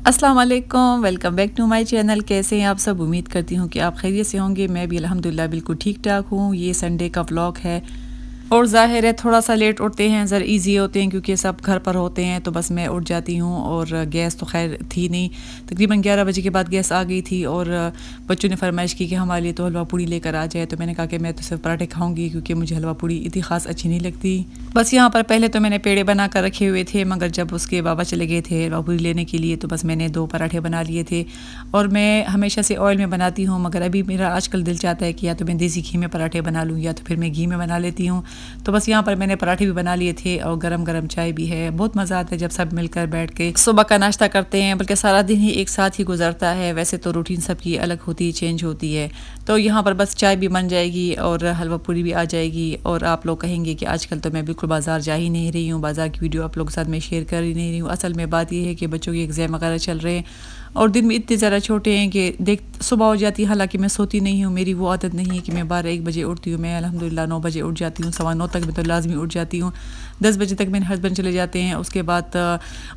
अस्सलाम वालेकुम, welcome back to my channel. कैसे हैं आप सब? उम्मीद करती हूँ कि आप खैरियत से होंगे। मैं भी अल्हम्दुलिल्लाह बिल्कुल ठीक ठाक हूँ। ये संडे का व्लॉग है और ज़ाहिर है थोड़ा सा लेट उठते हैं, ज़रा इजी होते हैं क्योंकि सब घर पर होते हैं, तो बस मैं उठ जाती हूँ। और गैस तो खैर थी नहीं, तकरीबन 11 बजे के बाद गैस आ गई थी और बच्चों ने फरमाइश की कि हमारे लिए तो हलवा पूड़ी लेकर आ जाए। तो मैंने कहा कि मैं तो सिर्फ पराठे खाऊंगी क्योंकि मुझे हलवा पूड़ी इतनी ख़ास अच्छी नहीं लगती। बस यहाँ पर पहले तो मैंने पेड़े बना कर रखे हुए थे, मगर जब उसके बाबा चले गए थे हलवा पूड़ी लेने के लिए तो बस मैंने 2 पराठे बना लिए थे। और मैं हमेशा से ऑयल में बनाती हूँ, मगर अभी मेरा आजकल दिल चाहता है कि या तो मैं देसी घी में पराठे बना लूँ या तो फिर मैं घी में बना लेती हूँ। तो बस यहाँ पर मैंने पराठे भी बना लिए थे और गरम गरम चाय भी है। बहुत मज़ा आता है जब सब मिलकर बैठ के सुबह का नाश्ता करते हैं, बल्कि सारा दिन ही एक साथ ही गुजरता है। वैसे तो रूटीन सबकी अलग होती चेंज होती है। तो यहाँ पर बस चाय भी बन जाएगी और हलवा पूरी भी आ जाएगी। और आप लोग कहेंगे कि आजकल तो मैं बिल्कुल बाज़ार जा ही नहीं रही हूँ, बाज़ार की वीडियो आप लोगों के साथ मैं शेयर कर ही नहीं रही हूँ। असल में बात यह है कि बच्चों के एग्ज़ाम वगैरह चल रहे हैं और दिन में इतने ज़्यादा छोटे हैं कि देख सुबह हो जाती है। हालांकि मैं सोती नहीं हूँ, मेरी वो आदत नहीं है कि मैं 12-1 बजे उठती हूँ। मैं अल्हम्दुलिल्लाह 9 बजे उठ जाती हूँ, 9:15 तक मैं तो लाजमी उठ जाती हूँ। 10 बजे तक मेरे हस्बैंड चले जाते हैं। उसके बाद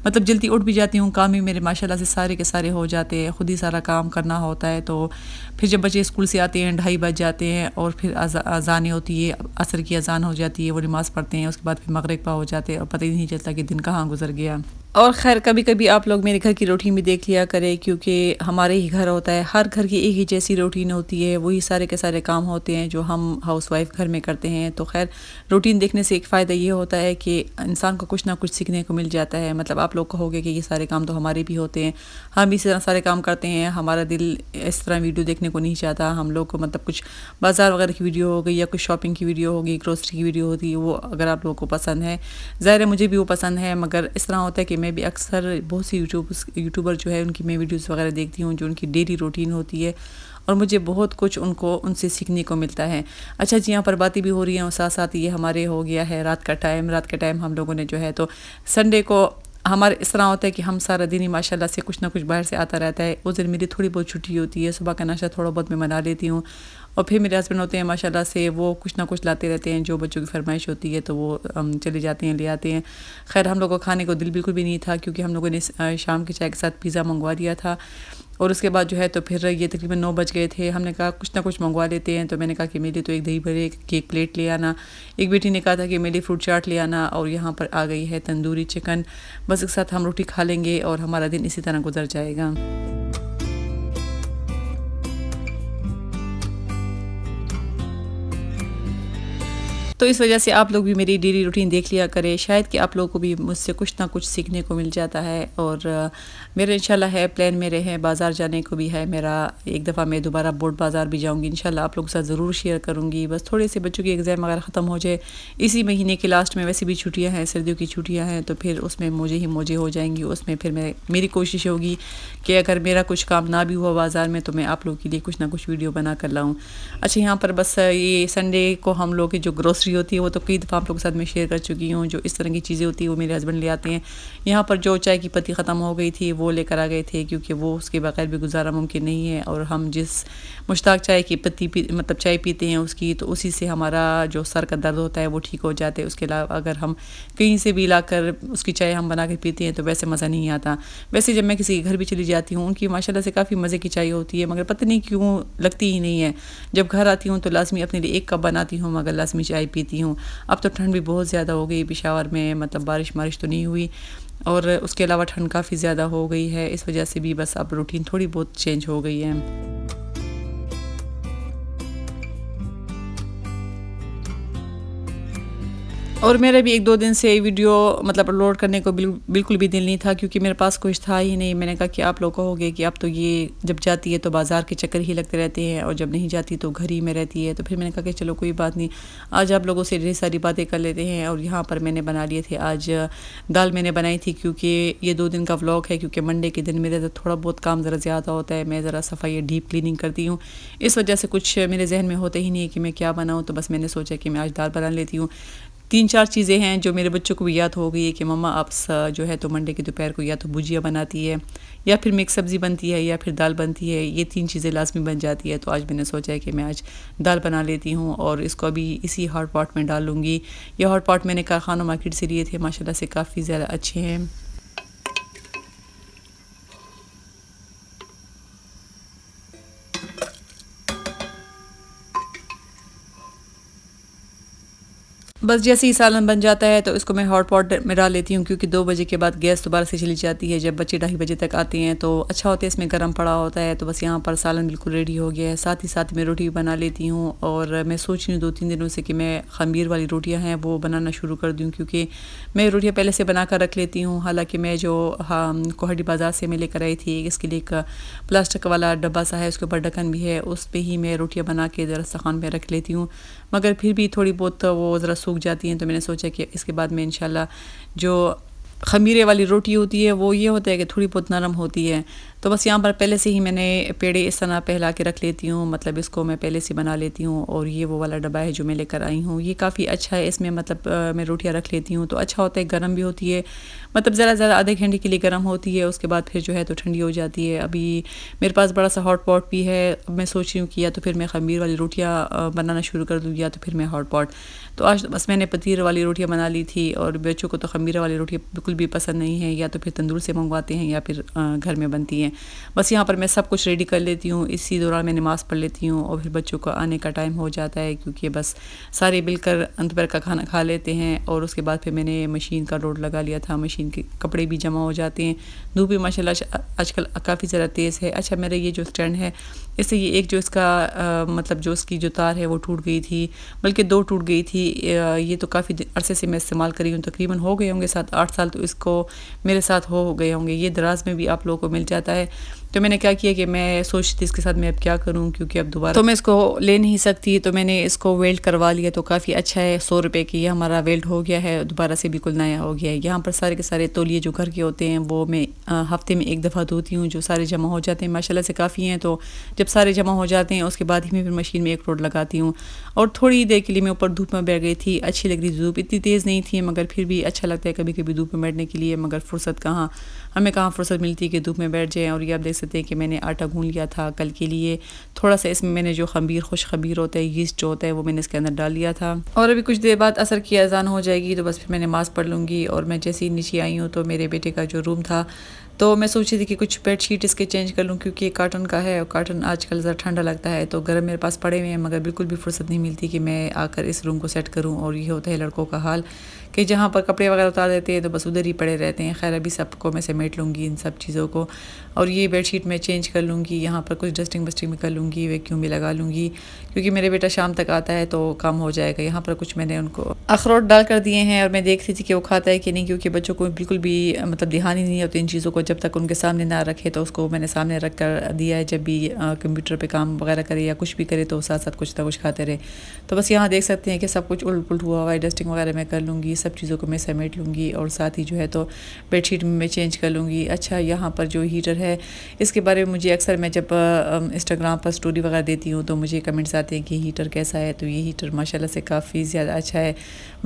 मतलब जल्दी उठ भी जाती हूँ। काम भी मेरे माशाल्लाह से सारे के सारे हो जाते हैं, खुद ही सारा काम करना होता है। तो फिर जब बच्चे स्कूल से आते हैं 2:30 बज जाते हैं और फिर अज़ानें होती है, असर की अज़ान हो जाती है, वो नमाज़ पढ़ते हैं। उसके बाद फिर मगरिब का हो जाते हैं और पता ही नहीं चलता कि दिन कहाँ गुजर गया। और ख़ैर कभी कभी आप लोग मेरे घर की रूटीन भी देख लिया करें, क्योंकि हमारे ही घर होता है, हर घर की एक ही जैसी रूटीन होती है, वही सारे के सारे काम होते हैं जो हम हाउसवाइफ घर में करते हैं। तो खैर रूटीन देखने से एक फ़ायदा ये होता है कि इंसान को कुछ ना कुछ सीखने को मिल जाता है। मतलब आप लोग कहोगे कि ये सारे काम तो हमारे भी होते हैं, हम भी इस तरह सारे काम करते हैं, हमारा दिल इस तरह वीडियो देखने को नहीं चाहता। हम लोग को मतलब कुछ बाज़ार वगैरह की वीडियो हो गई या कुछ शॉपिंग की वीडियो होगी, ग्रोसरी की वीडियो होती है, वो अगर आप लोगों को पसंद है, ज़ाहिर है मुझे भी वो पसंद है। मगर इस तरह होता है कि मैं भी अक्सर बहुत सी यूट्यूबर जो है उनकी मैं वीडियोस वगैरह देखती हूँ जो उनकी डेली रूटीन होती है, और मुझे बहुत कुछ उनसे सीखने को मिलता है। अच्छा जी, यहाँ पर बातें भी हो रही हैं और साथ साथ ये हमारे हो गया है रात का टाइम हम लोगों ने जो है, तो संडे को हमारे इस तरह होता है कि हम सारा दिन ही माशाल्लाह से कुछ ना कुछ बाहर से आता रहता है। उस दिन मेरी थोड़ी बहुत छुट्टी होती है, सुबह का नाश्ता थोड़ा बहुत मैं बना लेती हूँ। और फिर मेरे हस्बैंड होते हैं माशाल्लाह से, वो कुछ ना कुछ लाते रहते हैं, जो बच्चों की फरमाइश होती है तो वो चले जाते हैं, ले आते हैं। खैर हम लोगों को खाने को दिल बिल्कुल भी नहीं था, क्योंकि हम लोगों ने शाम की चाय के साथ पिज़्ज़ा मंगवा दिया था। और उसके बाद जो है तो फिर ये तकरीबन 9 बज गए थे। हमने कहा कुछ ना कुछ मंगवा लेते हैं। तो मैंने कहा कि मेरे लिए तो एक दही बड़े की एक प्लेट ले आना, एक बेटी ने कहा था कि मेरे लिए फ्रूट चाट ले आना, और यहाँ पर आ गई है तंदूरी चिकन। बस एक साथ हम रोटी खा लेंगे और हमारा दिन इसी तरह गुजर जाएगा। तो इस वजह से आप लोग भी मेरी डेली रूटीन देख लिया करें, शायद कि आप लोगों को भी मुझसे कुछ ना कुछ सीखने को मिल जाता है। और मेरे इंशाल्लाह है प्लान मेरे हैं बाज़ार जाने को भी है मेरा। एक दफ़ा मैं दोबारा बोर्ड बाज़ार भी जाऊंगी इंशाल्लाह, आप लोगों के साथ ज़रूर शेयर करूंगी। बस थोड़े से बच्चों के एग्ज़ाम वगैरह ख़त्म हो जाए इसी महीने के लास्ट में, वैसे भी छुट्टियाँ हैं, सर्दियों की छुट्टियाँ हैं, तो फिर उसमें मोजे हो जाएंगी। उसमें फिर मेरी कोशिश होगी कि अगर मेरा कुछ काम ना भी हुआ बाज़ार में तो मैं आप लोगों के लिए कुछ ना कुछ वीडियो बना कर लाऊँ। अच्छा, यहाँ पर बस ये संडे को हम लोग की जो ग्रोसरी होती है वो तो कई दफ़ा आप लोगों के साथ मैं शेयर कर चुकी हूँ। जो इस तरह की चीज़ें होती है वो मेरे हस्बैंड ले आते हैं। यहाँ पर जो चाय की पत्ती ख़त्म हो गई थी वो लेकर आ गए थे, क्योंकि वो उसके बगैर भी गुजारा मुमकिन नहीं है। और हम जिस मुश्ताक चाय की पत्ती मतलब चाय पीते हैं उसकी, तो उसी से हमारा जो सर का दर्द होता है वो ठीक हो जाता है। उसके अलावा अगर हम कहीं से भी लाकर उसकी चाय हम बना कर पीते हैं तो वैसे मज़ा नहीं आता। वैसे जब मैं किसी के घर भी चली जाती हूँ, उनकी माशाल्लाह से काफ़ी मज़े की चाय होती है, मगर पता नहीं क्यों लगती ही नहीं है। जब घर आती हूँ तो लाजमी अपने लिए 1 कप बनाती हूँ, मगर लाजमी चाय पीती हूँ। अब तो ठंड भी बहुत ज़्यादा हो गई पेशावर में, मतलब बारिश तो नहीं हुई, और उसके अलावा ठंड काफ़ी ज़्यादा हो गई है। इस वजह से भी बस अब रूटीन थोड़ी बहुत चेंज हो गई है। और मेरा भी 1-2 दिन से वीडियो मतलब अपलोड करने को बिल्कुल भी दिल नहीं था, क्योंकि मेरे पास कुछ था ही नहीं। मैंने कहा कि आप लोग कहोगे कि अब तो ये जब जाती है तो बाज़ार के चक्कर ही लगते रहते हैं, और जब नहीं जाती तो घर ही में रहती है। तो फिर मैंने कहा कि चलो कोई बात नहीं, आज आप लोगों से ढेर सारी बातें कर लेते हैं। और यहाँ पर मैंने बना लिए थे आज दाल मैंने बनाई थी, क्योंकि ये 2 दिन का व्लॉग है, क्योंकि मंडे के दिन मेरे थोड़ा बहुत काम ज़रा ज़्यादा होता है, मैं ज़रा सफाई डीप क्लीनिंग करती हूँ। इस वजह से कुछ मेरे जहन में होता ही नहीं है कि मैं क्या बनाऊँ। तो बस मैंने सोचा कि मैं आज दाल बना लेती हूँ। 3-4 चीज़ें हैं जो मेरे बच्चों को भी याद हो गई है कि मम्मा आप जो है तो मंडे की दोपहर को या तो भुजिया बनाती है, या फिर मिक्स सब्ज़ी बनती है, या फिर दाल बनती है। ये 3 चीज़ें लाजमी बन जाती है। तो आज मैंने सोचा है कि मैं आज दाल बना लेती हूँ और इसको अभी इसी हॉट पॉट में डाल लूँगी। ये हॉट पॉट मैंने कारखाना मार्केट से लिए थे, माशाल्लाह से काफ़ी ज़्यादा अच्छे हैं। बस जैसे ही सालन बन जाता है तो इसको मैं हॉट पॉट में डाल लेती हूँ, क्योंकि 2 बजे के बाद गैस दोबारा से चली जाती है। जब बच्चे 2:30 बजे तक आते हैं तो अच्छा होता है, इसमें गर्म पड़ा होता है। तो बस यहाँ पर सालन बिल्कुल रेडी हो गया है। साथ ही साथ मैं रोटी बना लेती हूँ, और मैं सोच रही हूँ 2-3 दिनों से कि मैं खमीर वाली रोटियाँ हैं वो बनाना शुरू कर दूँ, क्योंकि मैं रोटियाँ पहले से बना कर रख लेती हूँ। हालाँकि मैं जो कोहड़ी बाज़ार से मैं लेकर आई थी, इसके लिए एक प्लास्टिक वाला डब्बा सा है, उसके ऊपर ढक्कन भी है, उस पर ही मैं रोटियाँ बना के दस्तरखान में रख लेती हूँ। मगर फिर भी थोड़ी बहुत वो ज़रा सूख जाती हैं, तो मैंने सोचा कि इसके बाद में इंशाल्लाह जो खमीरे वाली रोटी होती है वो ये होता है कि थोड़ी बहुत नरम होती है। तो बस यहाँ पर पहले से ही मैंने पेड़े इस तरह पहला के रख लेती हूँ, मतलब इसको मैं पहले से बना लेती हूँ। और ये वो वाला डब्बा है जो मैं लेकर आई हूँ, ये काफ़ी अच्छा है। इसमें मतलब मैं रोटियाँ रख लेती हूँ तो अच्छा होता है, गर्म भी होती है, मतलब ज़रा आधे घंटे के लिए गर्म होती है, उसके बाद फिर जो है तो ठंडी हो जाती है। अभी मेरे पास बड़ा सा हॉट पॉट भी है। अब मैं सोच रही हूँ कि या तो फिर मैं खमीर वाली रोटियाँ बनाना शुरू कर दूँ, या तो फिर मैं हॉट पॉट। तो आज बस मैंने पतीर वाली रोटियाँ बना ली थी, और बच्चों को तो खमीर वाली रोटियाँ बिल्कुल भी पसंद नहीं है, या तो फिर तंदूर से मंगवाते हैं या फिर घर में बनती हैं। बस यहाँ पर मैं सब कुछ रेडी कर लेती हूँ। इसी दौरान मैं नमाज़ पढ़ लेती हूँ, और फिर बच्चों को आने का टाइम हो जाता है, क्योंकि बस सारे मिलकर दोपहर का खाना खा लेते हैं। और उसके बाद फिर मैंने मशीन का लोड लगा लिया था, मशीन के कपड़े भी जमा हो जाते हैं। धूप भी माशाल्लाह आजकल काफ़ी ज़्यादा तेज़ है। अच्छा, मेरा ये जो स्टैंड है, इससे ये एक जो इसका मतलब जो इसकी जो तार है वो टूट गई थी, बल्कि 2 टूट गई थी। ये तो काफ़ी अरसे से मैं इस्तेमाल कर रही हूँ, तकरीबन हो गए होंगे 7-8 साल तो इसको मेरे साथ हो गए होंगे। ये दराज में भी आप लोगों को मिल जाता है। तो मैंने क्या किया कि मैं सोचती थी इसके साथ मैं अब क्या करूं, क्योंकि अब दोबारा तो मैं इसको ले नहीं सकती, तो मैंने इसको वेल्ड करवा लिया। तो काफ़ी अच्छा है, 100 रुपये की ये हमारा वेल्ड हो गया है, दोबारा से बिल्कुल नया हो गया है। यहाँ पर सारे के सारे तौलिए जो घर के होते हैं वो मैं हफ्ते में 1 दफ़ा धोती हूँ, जो सारे जमा हो जाते हैं माशाल्लाह से काफ़ी हैं। तो जब सारे जमा हो जाते हैं उसके बाद ही मैं फिर मशीन में 1 लोड लगाती हूँ। और थोड़ी देर के लिए मैं ऊपर धूप में बैठ गई थी, अच्छी लग रही धूप, इतनी तेज़ नहीं थी, मगर फिर भी अच्छा लगता है कभी कभी धूप में बैठने के लिए। मगर फुर्सत कहाँ, हमें कहाँ फुर्सत मिलती है कि धूप में बैठ जाएँ। और ये आप देख सकते हैं कि मैंने आटा गूंद लिया था कल के लिए। थोड़ा सा इसमें मैंने जो खुश खमीर होता है, यीस्ट जो होता है, वो मैंने इसके अंदर डाल लिया था। और अभी कुछ देर बाद असर की अजान हो जाएगी, तो बस फिर मैं नमाज़ पढ़ लूँगी। और मैं जैसे ही नीचे आई हूँ तो मेरे बेटे का जो रूम था, तो मैं सोची थी कि कुछ बेडशीट इसके चेंज कर लूँ, क्योंकि ये कॉटन का है, और कॉटन आजकल ज़रा ठंडा लगता है। तो गर्म मेरे पास पड़े हुए हैं, मगर बिल्कुल भी फुर्सत नहीं मिलती कि मैं आकर इस रूम को सेट करूँ। और ये होता है लड़कों का हाल कि जहाँ पर कपड़े वगैरह उतार देते हैं तो बस उधर ही पड़े रहते हैं। खैर, अभी सबको मैं समेट लूँगी इन सब चीज़ों को, और ये बेडशीट मैं चेंज कर लूँगी। यहाँ पर कुछ डस्टिंग वस्टिंग भी कर लूँगी, वैक्यूम भी लगा लूँगी, क्योंकि मेरे बेटा शाम तक आता है तो काम हो जाएगा। यहाँ पर कुछ मैंने उनको अखरोट डाल कर दिए हैं, और मैं देख रही थी कि वो खाता है कि नहीं, क्योंकि बच्चों को बिल्कुल भी मतलब ध्यान ही नहीं होती इन चीज़ों को। जब तक उनके सामने ना रखे, तो उसको मैंने सामने रख कर दिया है। जब भी कंप्यूटर पे काम वगैरह करे या कुछ भी करे, तो साथ साथ कुछ ना कुछ खाते रहे। तो बस यहाँ देख सकते हैं कि सब कुछ उलट पुलट हुआ हुआ है। डस्टिंग वगैरह मैं कर लूँगी, सब चीज़ों को मैं समेट लूँगी, और साथ ही जो है तो बेडशीट में मैं चेंज कर लूँगी। अच्छा, यहाँ पर जो हीटर है, इसके बारे में मुझे अक्सर मैं जब इंस्टाग्राम पर स्टोरी वगैरह देती हूँ तो मुझे कमेंट्स आते हैं कि हीटर कैसा है। तो ये हीटर माशाल्लाह से काफ़ी ज़्यादा अच्छा है,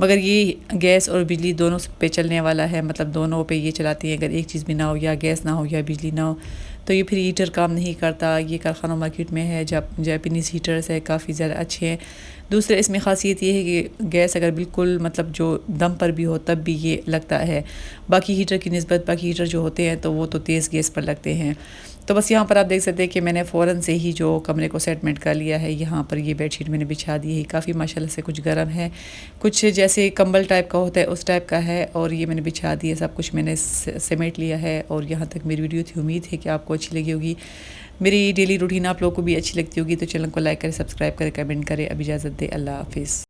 मगर ये गैस और बिजली दोनों पे चलने वाला है, मतलब दोनों पे ये चलाती है। अगर एक चीज़ भी ना हो, या गैस ना हो या बिजली ना हो, तो ये फिर हीटर काम नहीं करता। ये कारखाना मार्केट में है, जापानीज़ हीटर्स है, काफ़ी ज़्यादा अच्छे हैं। दूसरे इसमें ख़ासियत ये है कि गैस अगर बिल्कुल मतलब जो दम पर भी हो तब भी ये लगता है, बाकी हीटर की निस्बत बाकी हीटर जो होते हैं तो वो तो तेज़ गैस पर लगते हैं। तो बस यहाँ पर आप देख सकते हैं कि मैंने फ़ौरन से ही जो कमरे को सेटमेंट कर लिया है। यहाँ पर ये बेडशीट मैंने बिछा दी है, काफ़ी माशाल्लाह से कुछ गर्म है, कुछ जैसे कंबल टाइप का होता है उस टाइप का है। और ये मैंने बिछा दी है, सब कुछ मैंने समेट लिया है। और यहाँ तक मेरी वीडियो थी, उम्मीद है कि आपको अच्छी लगी होगी। मेरी डेली रूटीन आप लोगों को भी अच्छी लगती होगी। तो चैनल को लाइक करें, सब्सक्राइब करें, कमेंट करें। अब इजाज़त दे, अल्लाह हाफिज़।